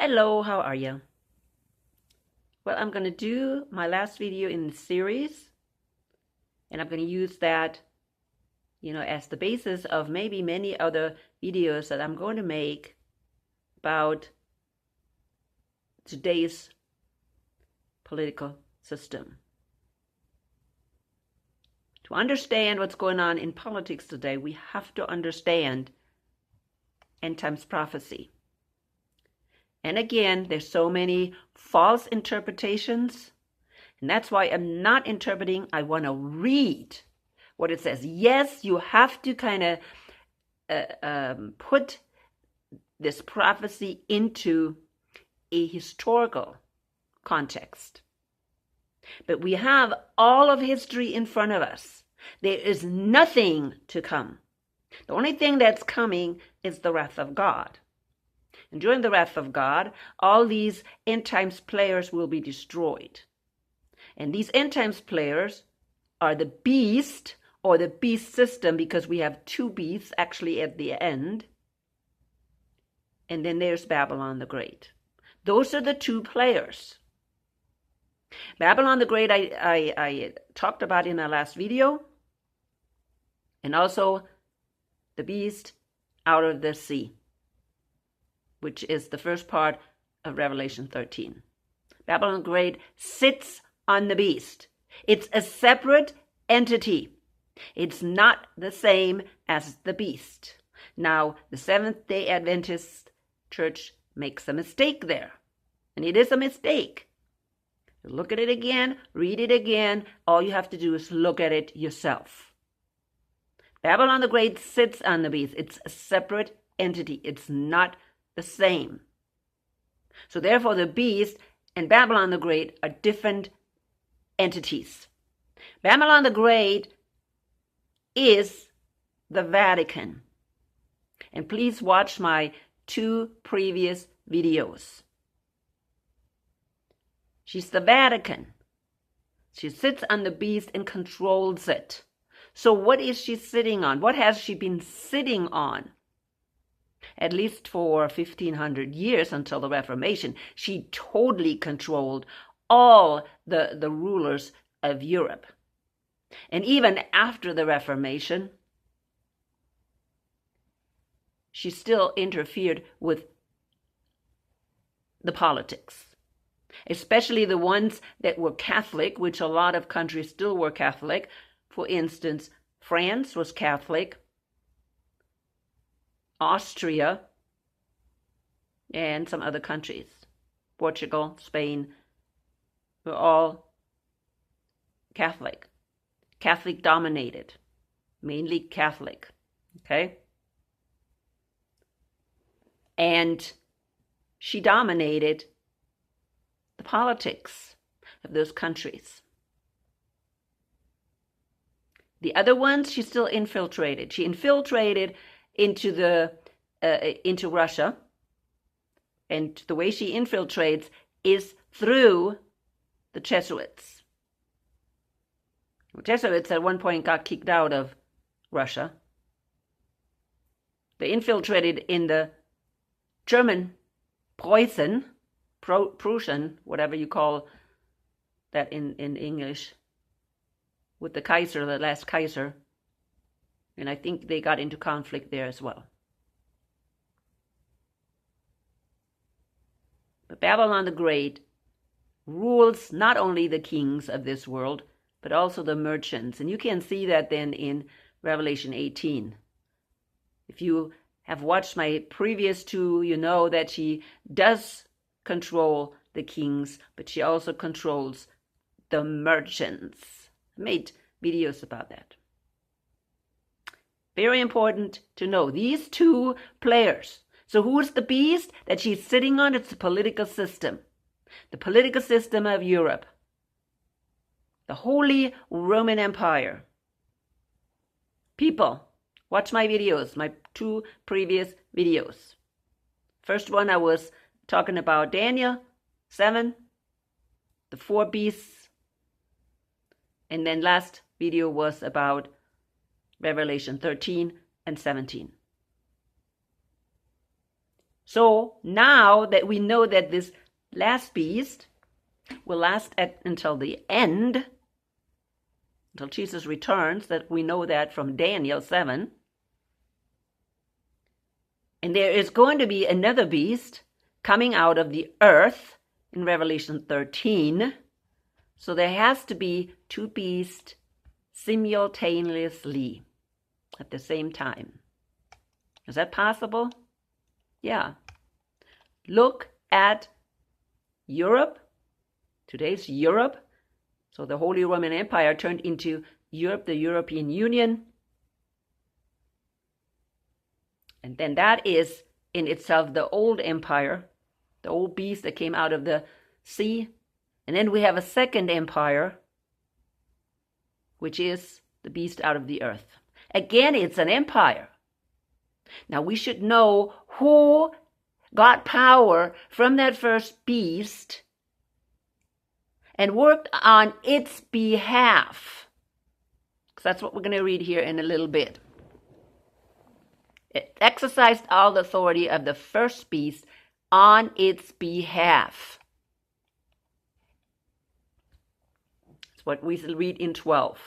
Hello, how are you? Well, I'm going to do my last video in the series, and I'm going to use that, as the basis of maybe many other videos that I'm going to make about today's political system. To understand what's going on in politics today, we have to understand end times prophecy. And again, there's so many false interpretations, and that's why I'm not interpreting. I want to read what it says. Yes, you have to kind of put this prophecy into a historical context. But we have all of history in front of us. There is nothing to come. The only thing that's coming is the wrath of God. And during the wrath of God, all these end times players will be destroyed. And these end times players are the beast or the beast system, because we have two beasts actually at the end. And then there's Babylon the Great. Those are the two players. Babylon the Great, I talked about in my last video. And also the beast out of the sea, which is the first part of Revelation 13. Babylon the Great sits on the beast. It's a separate entity. It's not the same as the beast. Now, the Seventh-day Adventist Church makes a mistake there. And it is a mistake. Look at it again, read it again. All you have to do is look at it yourself. Babylon the Great sits on the beast. It's a separate entity. It's not the same. So therefore, the beast and Babylon the Great are different entities. Babylon the Great is the Vatican. And please watch my 2 previous videos. She's the Vatican. She sits on the beast and controls it. So what is she sitting on? What has she been sitting on? At least for 1,500 years until the Reformation, she totally controlled all the rulers of Europe. And even after the Reformation, she still interfered with the politics, especially the ones that were Catholic, which a lot of countries still were Catholic. For instance, France was Catholic, Austria, and some other countries, Portugal, Spain, were all Catholic. Catholic dominated, mainly Catholic, okay? And she dominated the politics of those countries. The other ones, she still infiltrated. She infiltrated into Russia, and the way she infiltrates is through the Jesuits. The Jesuits at one point got kicked out of Russia. They infiltrated in the German Preußen, Prussian, whatever you call that in English, with the Kaiser, the last Kaiser. And I think they got into conflict there as well. But Babylon the Great rules not only the kings of this world, but also the merchants. And you can see that then in Revelation 18. If you have watched my previous 2, you know that she does control the kings, but she also controls the merchants. I made videos about that. Very important to know these 2 players. So who's the beast that she's sitting on? It's the political system. The political system of Europe. The Holy Roman Empire. People, watch my videos, my 2 previous videos. First one, I was talking about Daniel 7, the 4 beasts. And then last video was about Revelation 13 and 17. So now that we know that this last beast will last until the end, until Jesus returns, that we know that from Daniel 7. And there is going to be another beast coming out of the earth in Revelation 13. So there has to be two beasts simultaneously at the same time. Is that possible? Yeah. Look at Europe. Today's Europe. So the Holy Roman Empire turned into Europe, the European Union. And then that is in itself the old empire, the old beast that came out of the sea. And then we have a second empire, which is the beast out of the earth. Again, it's an empire. Now we should know who got power from that first beast and worked on its behalf. Because that's what we're going to read here in a little bit. It exercised all the authority of the first beast on its behalf. That's what we read in 12.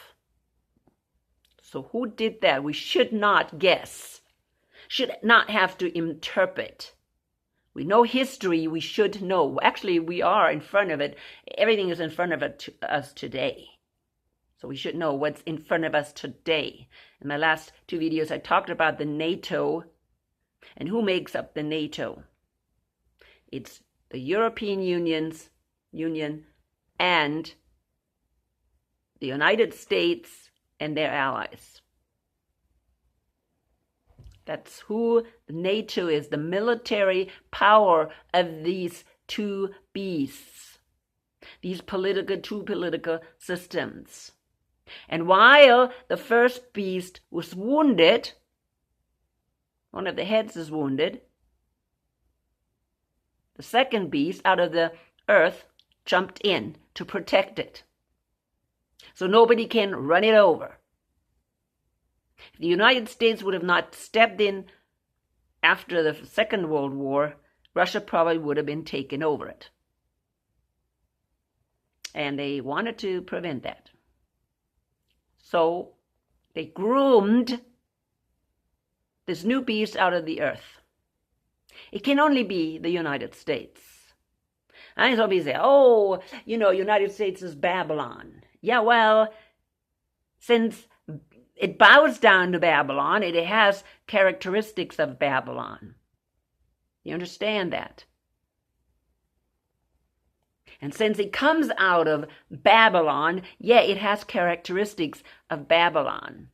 So who did that? We should not guess. Should not have to interpret. We know history, we should know. Actually, we are in front of it. Everything is in front of us today. So we should know what's in front of us today. In my last two videos, I talked about the NATO and who makes up the NATO. It's the European Union and the United States and their allies. That's who NATO is, the military power of these two beasts, these two political systems. And while the first beast was wounded, one of the heads is wounded, the second beast out of the earth jumped in to protect it. So nobody can run it over. If the United States would have not stepped in after the Second World War, Russia probably would have been taken over it. And they wanted to prevent that. So they groomed this new beast out of the earth. It can only be the United States. And some people say, oh, United States is Babylon. Yeah, well, since it bows down to Babylon, it has characteristics of Babylon. You understand that? And since it comes out of Babylon, yeah, it has characteristics of Babylon.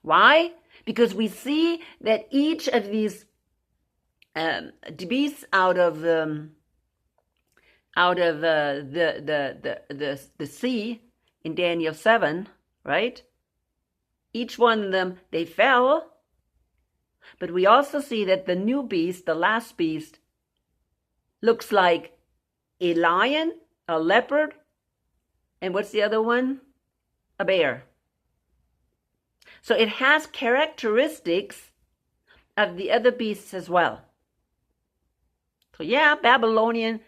Why? Because we see that each of these beasts out of the sea in Daniel 7, right? Each one of them, they fell. But we also see that the new beast, the last beast, looks like a lion, a leopard, and what's the other one? A bear. So it has characteristics of the other beasts as well. So yeah, Babylonian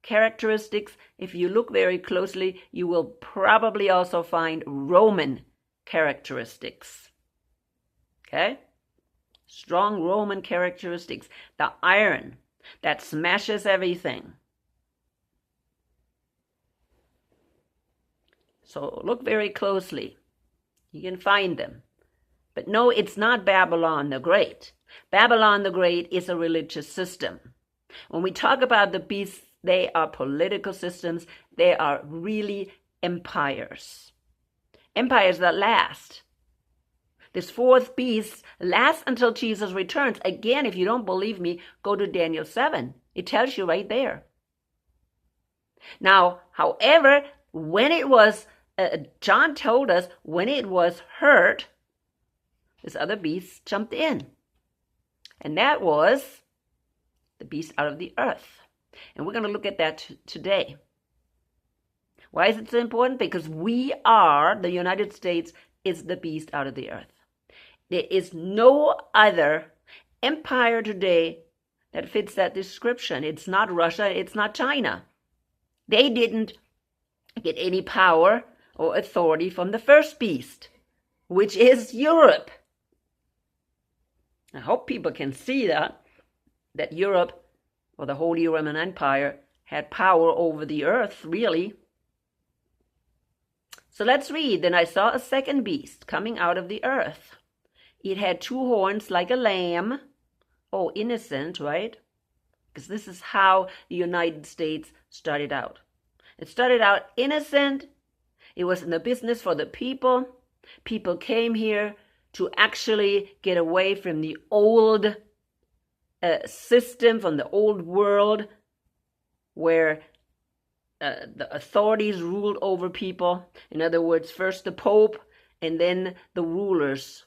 characteristics. If you look very closely, you will probably also find Roman characteristics. Okay? Strong Roman characteristics. The iron that smashes everything. So look very closely. You can find them. But no, it's not Babylon the Great. Babylon the Great is a religious system. When we talk about the beasts, they are political systems. They are really empires. Empires that last. This fourth beast lasts until Jesus returns. Again, if you don't believe me, go to Daniel 7. It tells you right there. Now, however, when it was, John told us, when it was hurt, this other beast jumped in. And that was the beast out of the earth. And we're going to look at that today. Why is it so important? Because we are, the United States is the beast out of the earth. There is no other empire today that fits that description. It's not Russia, it's not China. They didn't get any power or authority from the first beast, which is Europe. I hope people can see that Europe, or the Holy Roman Empire, had power over the earth, really. So let's read. Then I saw a second beast coming out of the earth. It had 2 horns like a lamb. Oh, innocent, right? Because this is how the United States started out. It started out innocent. It was in the business for the people. People came here to actually get away from the old system, from the old world, where the authorities ruled over people. In other words, first the Pope and then the rulers.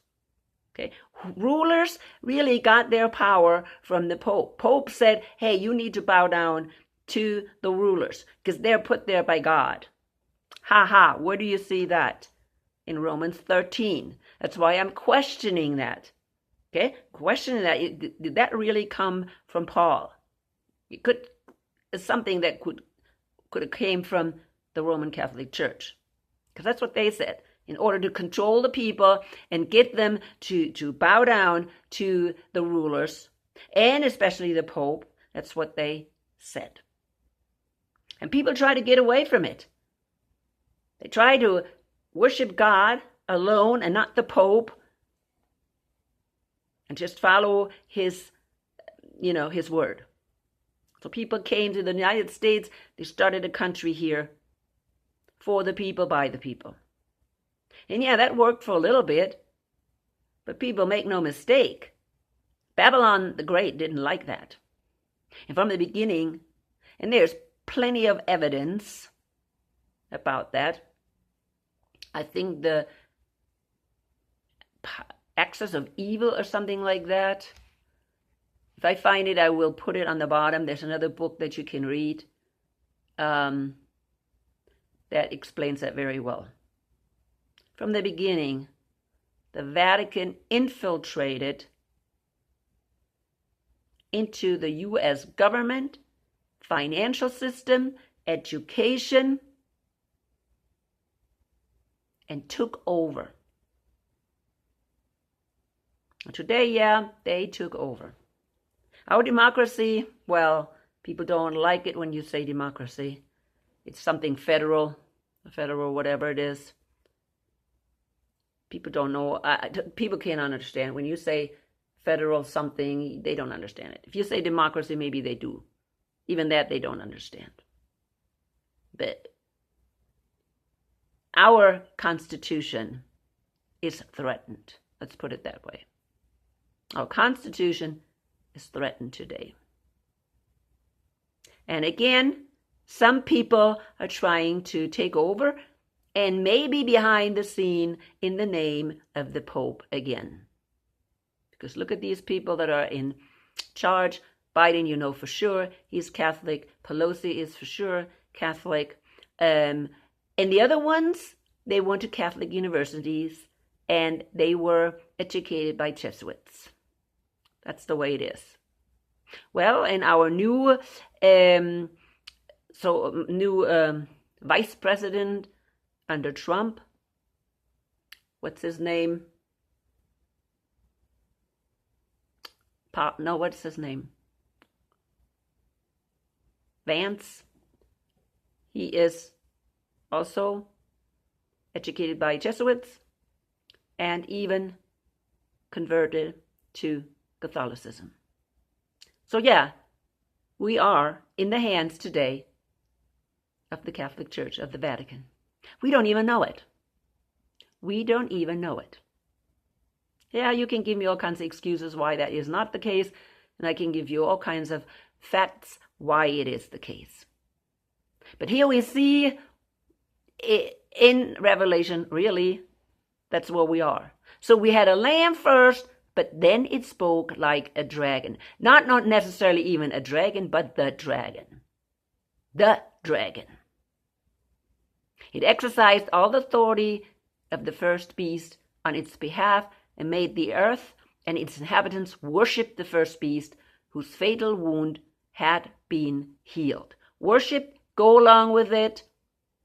Okay, rulers really got their power from the Pope. Pope said, hey, you need to bow down to the rulers because they're put there by God. Ha ha, where do you see that? In Romans 13. That's why I'm questioning that. Okay, questioning that. Did that really come from Paul? It's something that could have came from the Roman Catholic Church, because that's what they said. In order to control the people and get them to bow down to the rulers, and especially the Pope, that's what they said. And people try to get away from it. They try to worship God alone and not the Pope, and just follow his word. So people came to the United States. They started a country here for the people, by the people. And yeah, that worked for a little bit, but people, make no mistake, Babylon the Great didn't like that. And from the beginning, and there's plenty of evidence about that, I think the axis of evil or something like that. If I find it, I will put it on the bottom. There's another book that you can read that explains that very well. From the beginning, the Vatican infiltrated into the U.S. government, financial system, education, and took over. Today, yeah, they took over. Our democracy, well, people don't like it when you say democracy. It's something federal, whatever it is. People don't know. People can't understand. When you say federal something, they don't understand it. If you say democracy, maybe they do. Even that, they don't understand. But our Constitution is threatened. Let's put it that way. Our Constitution is threatened today. And again, some people are trying to take over and maybe behind the scene in the name of the Pope again. Because look at these people that are in charge. Biden, you know for sure, he's Catholic. Pelosi is for sure Catholic. And the other ones, they went to Catholic universities and they were educated by Jesuits. That's the way it is. Well, in our new vice president under Trump, what's his name? What's his name? Vance. He is also educated by Jesuits and even converted to Catholicism. So yeah, we are in the hands today of the Catholic Church, of the Vatican. We don't even know it. We don't even know it. Yeah, you can give me all kinds of excuses why that is not the case, and I can give you all kinds of facts why it is the case. But here we see in Revelation, really, that's where we are. So we had a lamb first, but then it spoke like a dragon. Not necessarily even a dragon, but the dragon. The dragon. It exercised all the authority of the first beast on its behalf and made the earth and its inhabitants worship the first beast whose fatal wound had been healed. Worship, go along with it,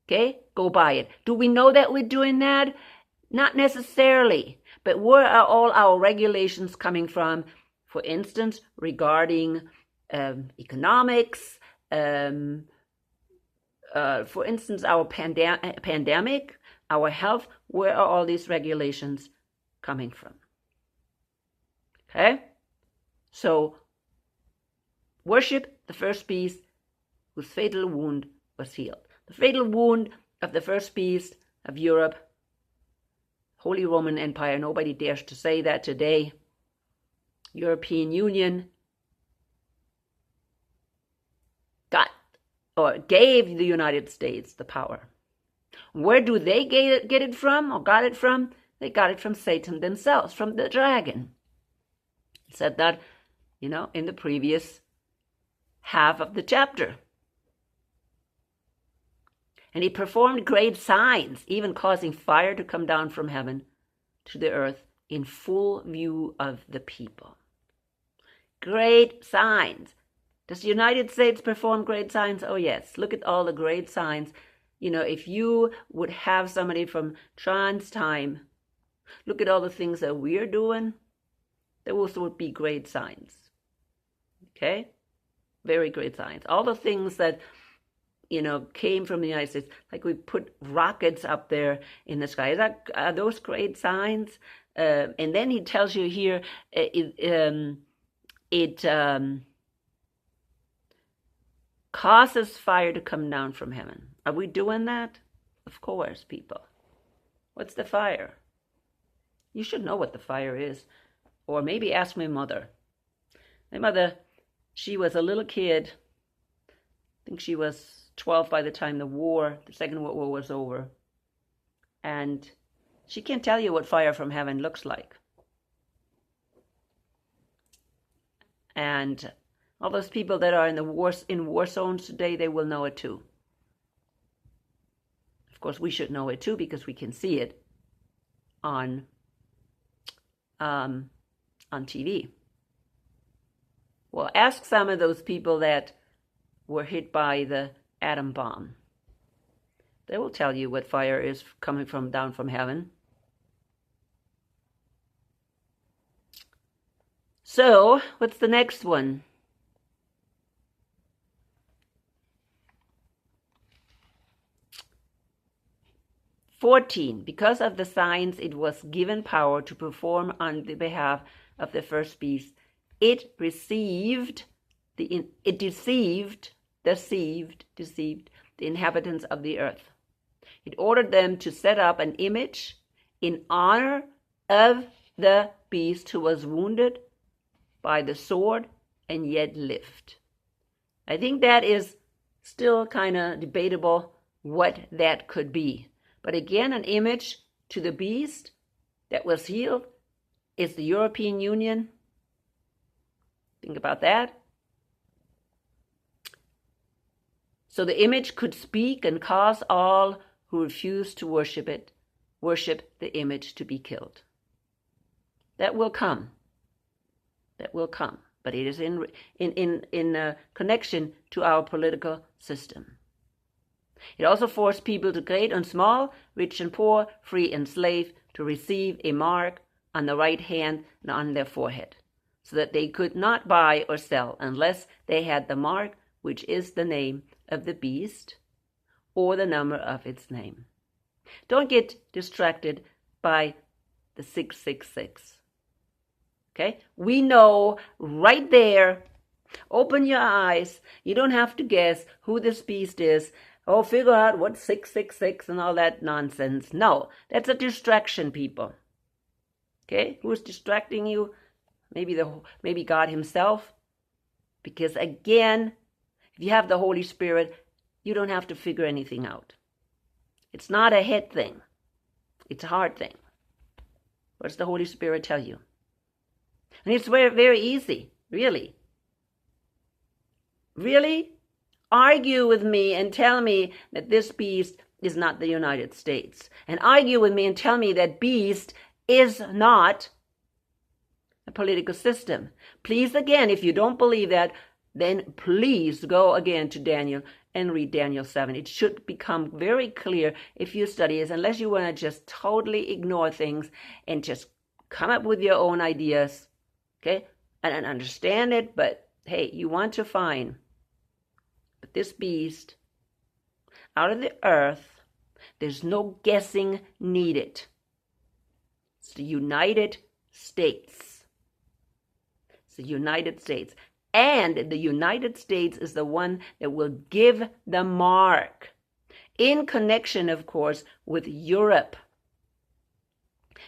okay? Go by it. Do we know that we're doing that? Not necessarily, but where are all our regulations coming from? For instance, regarding economics, for instance, our pandemic, our health, where are all these regulations coming from? Okay? So, worship the first beast whose fatal wound was healed. The fatal wound of the first beast of Europe, Holy Roman Empire, nobody dares to say that today. European Union gave the United States the power. Where do they get it from or got it from? They got it from Satan themselves, from the dragon. He said that, in the previous half of the chapter. And he performed great signs, even causing fire to come down from heaven to the earth in full view of the people. Great signs. Does the United States perform great signs? Oh, yes. Look at all the great signs. If you would have somebody from Tron's time, look at all the things that we're doing, those would be great signs. Okay? Very great signs. All the things that, came from the United States, like we put rockets up there in the sky. Are those great signs? And then he tells you here, it causes fire to come down from heaven. Are we doing that? Of course, people. What's the fire? You should know what the fire is. Or maybe ask my mother. My mother, she was a little kid. I think she was 12 by the time the Second World War was over. And she can't tell you what fire from heaven looks like. And all those people that are in war zones today, they will know it too. Of course, we should know it too because we can see it on TV. Well, ask some of those people that were hit by the atom bomb. They will tell you what fire is coming down from heaven. So, what's the next one? "14. Because of the signs it was given power to perform on the behalf of the first beast, it deceived the inhabitants of the earth. It ordered them to set up an image in honor of the beast who was wounded by the sword and yet lived." I think that is still kind of debatable what that could be. But again, an image to the beast that was healed is the European Union. Think about that. So the image could speak and cause all who refuse to worship the image to be killed. That will come. That will come. But it is in connection to our political system. It also forced people to great and small, rich and poor, free and slave, to receive a mark on the right hand and on their forehead, so that they could not buy or sell unless they had the mark, which is the name of the beast or the number of its name. Don't get distracted by the 666. Okay? We know right there. Open your eyes. You don't have to guess who this beast is. Oh, figure out what 666 and all that nonsense. No, that's a distraction, people. Okay? Who's distracting you? Maybe God himself. Because again, if you have the Holy Spirit, you don't have to figure anything out. It's not a head thing. It's a heart thing. What does the Holy Spirit tell you? And it's very, very easy, really. Really? Argue with me and tell me that this beast is not the United States. And argue with me and tell me that beast is not political system. Please, again, if you don't believe that, then please go again to Daniel and read Daniel 7. It should become very clear if you study this, unless you want to just totally ignore things and just come up with your own ideas, okay, and understand it. But hey, you want to find this beast out of the earth. There's no guessing needed. It's the United States. It's the United States. And the United States is the one that will give the mark, in connection, of course, with Europe,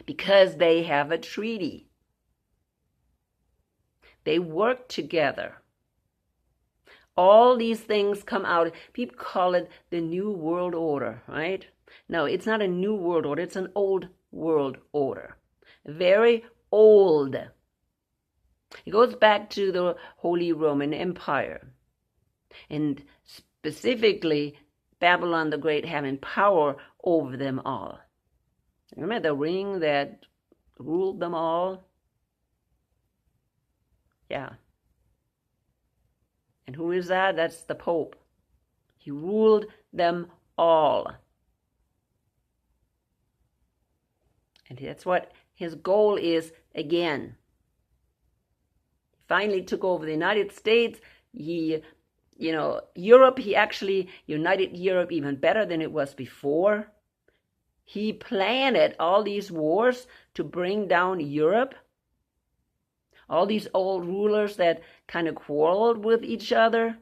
because they have a treaty. They work together. All these things come out. People call it the New World Order, right? No, it's not a New World Order. It's an old world order. Very old. It goes back to the Holy Roman Empire. And specifically, Babylon the Great having power over them all. Remember the ring that ruled them all? Yeah. And who is that? That's the Pope. He ruled them all. And that's what his goal is again. Finally took over the United States. Europe, he actually united Europe even better than it was before. He planned all these wars to bring down Europe. All these old rulers that kind of quarreled with each other.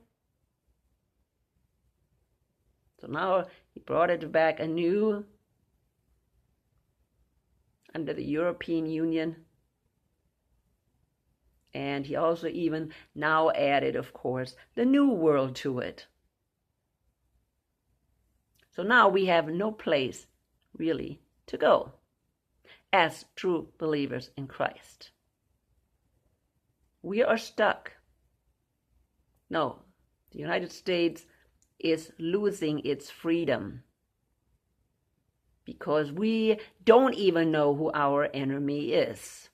So now he brought it back anew under the European Union. And he also even now added, of course, the New World to it. So now we have no place really to go as true believers in Christ. We are stuck. No, the United States is losing its freedom because we don't even know who our enemy is.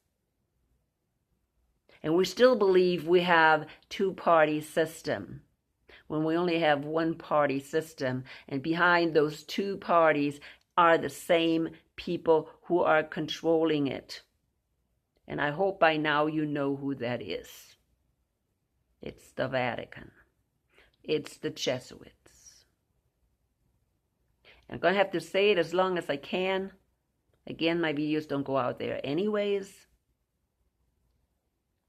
And we still believe we have two-party system when we only have one-party system. And behind those two parties are the same people who are controlling it. And I hope by now you know who that is. It's the Vatican. It's the Jesuits. I'm going to have to say it as long as I can. Again, my videos don't go out there anyways.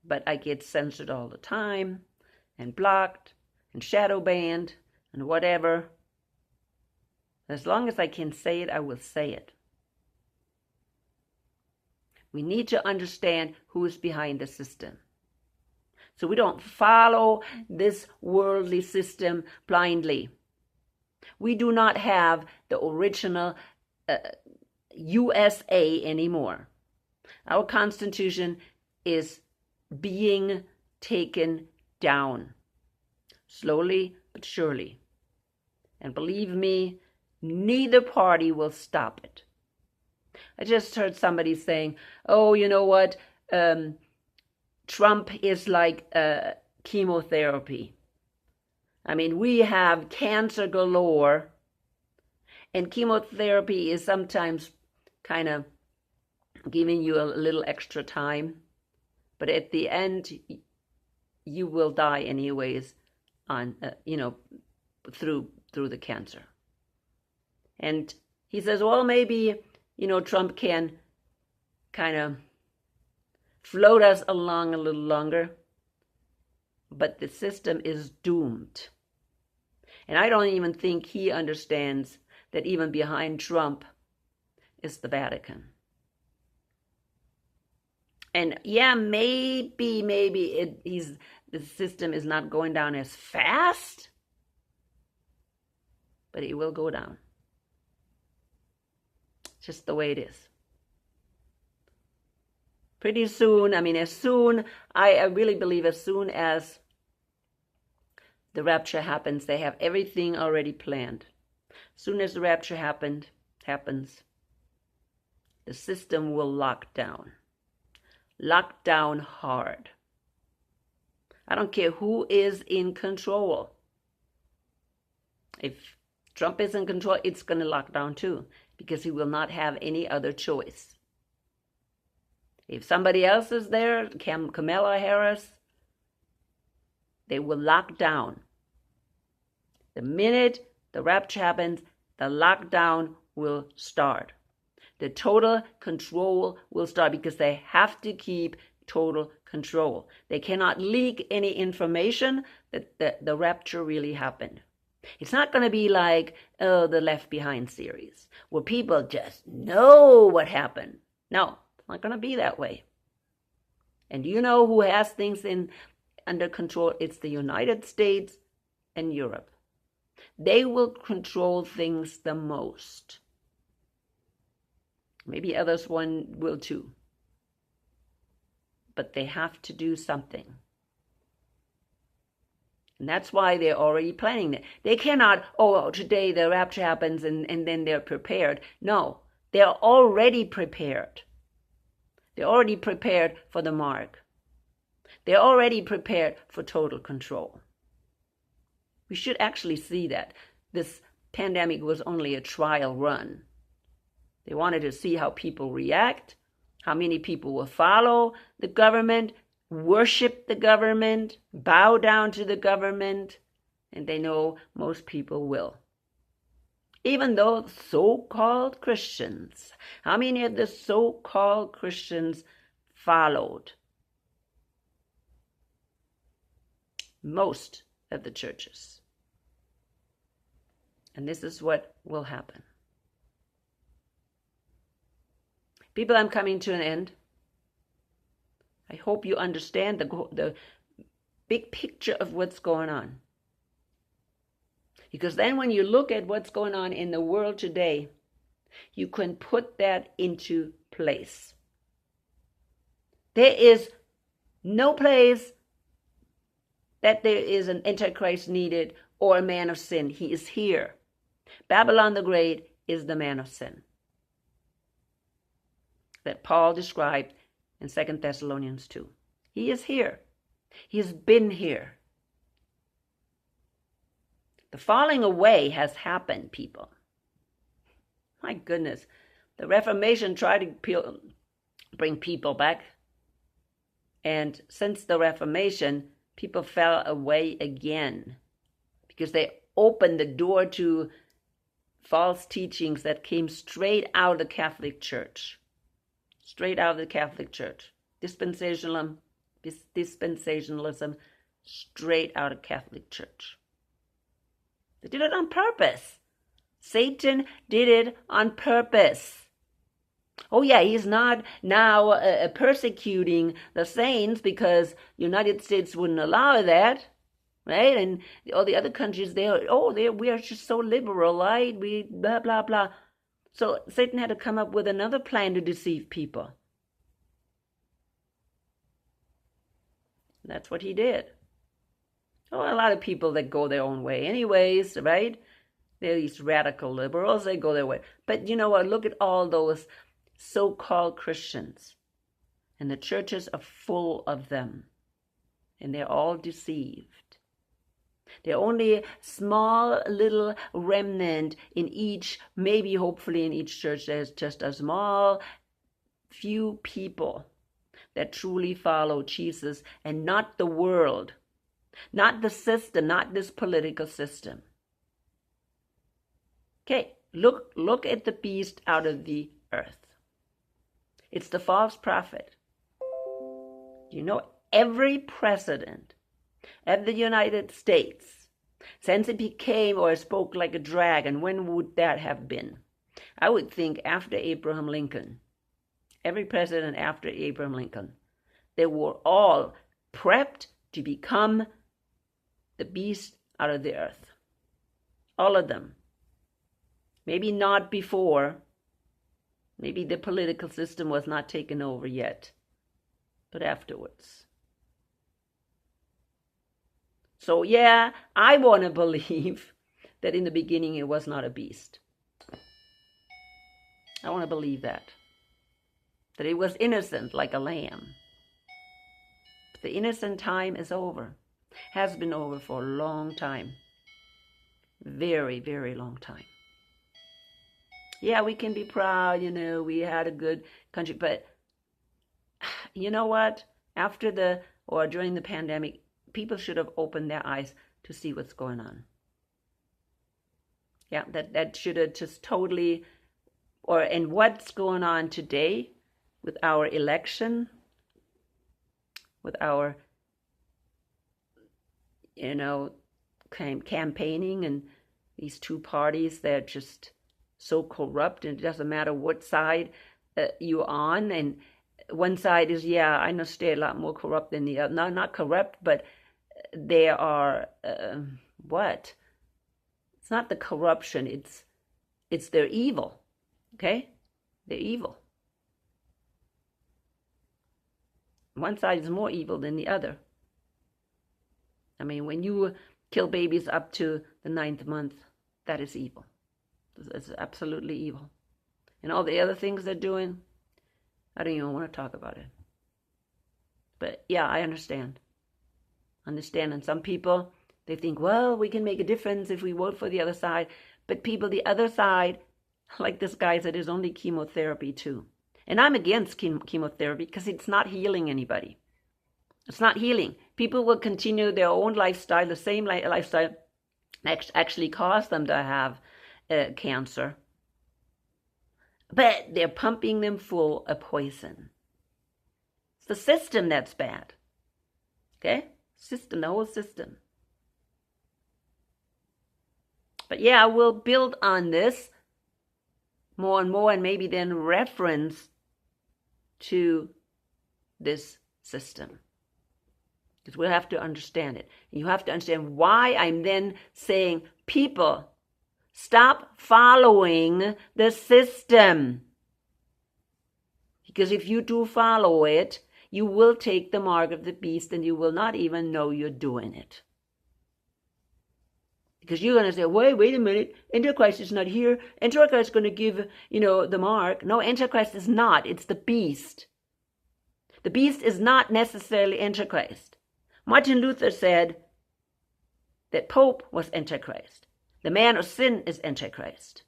But I get censored all the time, and blocked, and shadow banned, and whatever. As long as I can say it, I will say it. We need to understand who is behind the system. So we don't follow this worldly system blindly. We do not have the original USA anymore. Our Constitution is being taken down, slowly but surely. And believe me, neither party will stop it. I just heard somebody saying, oh, you know what, Trump is like chemotherapy. I mean, we have cancer galore, and chemotherapy is sometimes kind of giving you a little extra time. But at the end, you will die anyways on, through the cancer. And he says, well, maybe, Trump can kind of float us along a little longer. But the system is doomed. And I don't even think he understands that even behind Trump is the Vatican. And yeah, maybe the system is not going down as fast, but it will go down. Just the way it is. Pretty soon, I really believe as soon as the rapture happens, they have everything already planned. As soon as the rapture happens, the system will lock down. locked down hard. I don't care who is in control. If Trump is in control, it's going to lock down too, because he will not have any other choice. If somebody else is there, Kamala Harris, they will lock down. The minute the rapture happens, the lockdown will start. The total control will start because they have to keep total control. They cannot leak any information that the rapture really happened. It's not going to be like, the Left Behind series, where people just know what happened. No, it's not going to be that way. And you know who has things under control? It's the United States and Europe. They will control things the most. Maybe others will too. But they have to do something. And that's why they're already planning it. They cannot, today the rapture happens and then they're prepared. No, they're already prepared. They're already prepared for the mark. They're already prepared for total control. We should actually see that. This pandemic was only a trial run. They wanted to see how people react, how many people will follow the government, worship the government, bow down to the government, and they know most people will. Even though so-called Christians, how many of the so-called Christians followed? Most of the churches. And this is what will happen. People, I'm coming to an end. I hope you understand the big picture of what's going on. Because then when you look at what's going on in the world today, you can put that into place. There is no place that there is an Antichrist needed or a man of sin. He is here. Babylon the Great is the man of sin that Paul described in 2 Thessalonians 2. He is here. He's been here. The falling away has happened, people. My goodness. The Reformation tried to bring people back. And since the Reformation, people fell away again because they opened the door to false teachings that came straight out of the Catholic Church. Straight out of the Catholic Church. Dispensationalism, straight out of Catholic Church. They did it on purpose. Satan did it on purpose. Oh yeah, he's not now persecuting the saints because the United States wouldn't allow that, right? And all the other countries, we are just so liberal, right? We blah, blah, blah. So Satan had to come up with another plan to deceive people. That's what he did. Oh, a lot of people that go their own way anyways, right? They're these radical liberals, they go their way. But you know what? Look at all those so-called Christians. And the churches are full of them. And they're all deceived. They're only a small little remnant in each, maybe hopefully in each church, there's just a small few people that truly follow Jesus and not the world, not the system, not this political system. Okay, look at the beast out of the earth. It's the false prophet. You know, every president of the United States, since it became or spoke like a dragon, when would that have been? I would think after Abraham Lincoln. Every president after Abraham Lincoln. They were all prepped to become the beast out of the earth. All of them. Maybe not before. Maybe the political system was not taken over yet. But afterwards. So yeah, I want to believe that in the beginning it was not a beast. I want to believe that. That it was innocent like a lamb. The innocent time is over. Has been over for a long time. Very, very long time. Yeah, we can be proud, we had a good country, but you know what? During the pandemic, people should have opened their eyes to see what's going on. Yeah, that should have just totally, and what's going on today with our election, with our, campaigning, and these two parties, they're just so corrupt, and it doesn't matter what side you're on. And one side is, I understand, a lot more corrupt than the other. No, not corrupt, but they are, what? It's not the corruption, it's their evil, okay? They're evil. One side is more evil than the other. I mean, when you kill babies up to the 9th month, that is evil. It's absolutely evil. And all the other things they're doing, I don't even want to talk about it. But yeah, I understand. And some people, they think, well, we can make a difference if we vote for the other side. But people, the other side, like this guy said, is only chemotherapy too. And I'm against chemotherapy because it's not healing anybody. It's not healing. People will continue their own lifestyle, the same lifestyle that actually caused them to have cancer. But they're pumping them full of poison. It's the system that's bad. Okay? System, the whole system. But yeah, we'll build on this more and more, and maybe then reference to this system. Because we'll have to understand it. And you have to understand why I'm then saying, people, stop following the system. Because if you do follow it, you will take the mark of the beast and you will not even know you're doing it. Because you're going to say, wait a minute, Antichrist is not here. Antichrist is going to give, the mark. No, Antichrist is not. It's the beast. The beast is not necessarily Antichrist. Martin Luther said that Pope was Antichrist. The man of sin is Antichrist.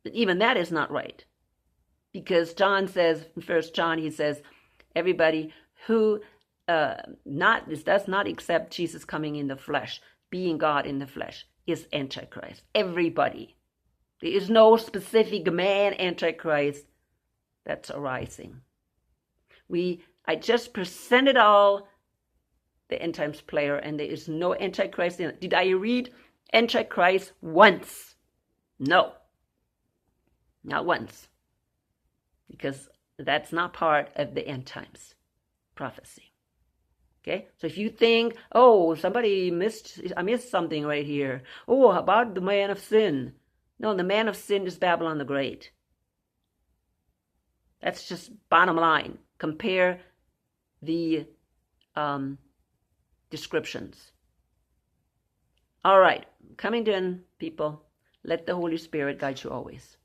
But even that is not right. Because John says, in 1 John, he says, everybody who does not accept Jesus coming in the flesh, being God in the flesh, is Antichrist. Everybody. There is no specific man Antichrist that's arising. I just presented all the end times player, and there is no Antichrist in it. Did I read Antichrist once? No. Not once. Because that's not part of the end times prophecy. Okay? So if you think, I missed something right here. About the man of sin. No, the man of sin is Babylon the Great. That's just bottom line. Compare the descriptions. All right. Coming to end, people. Let the Holy Spirit guide you always.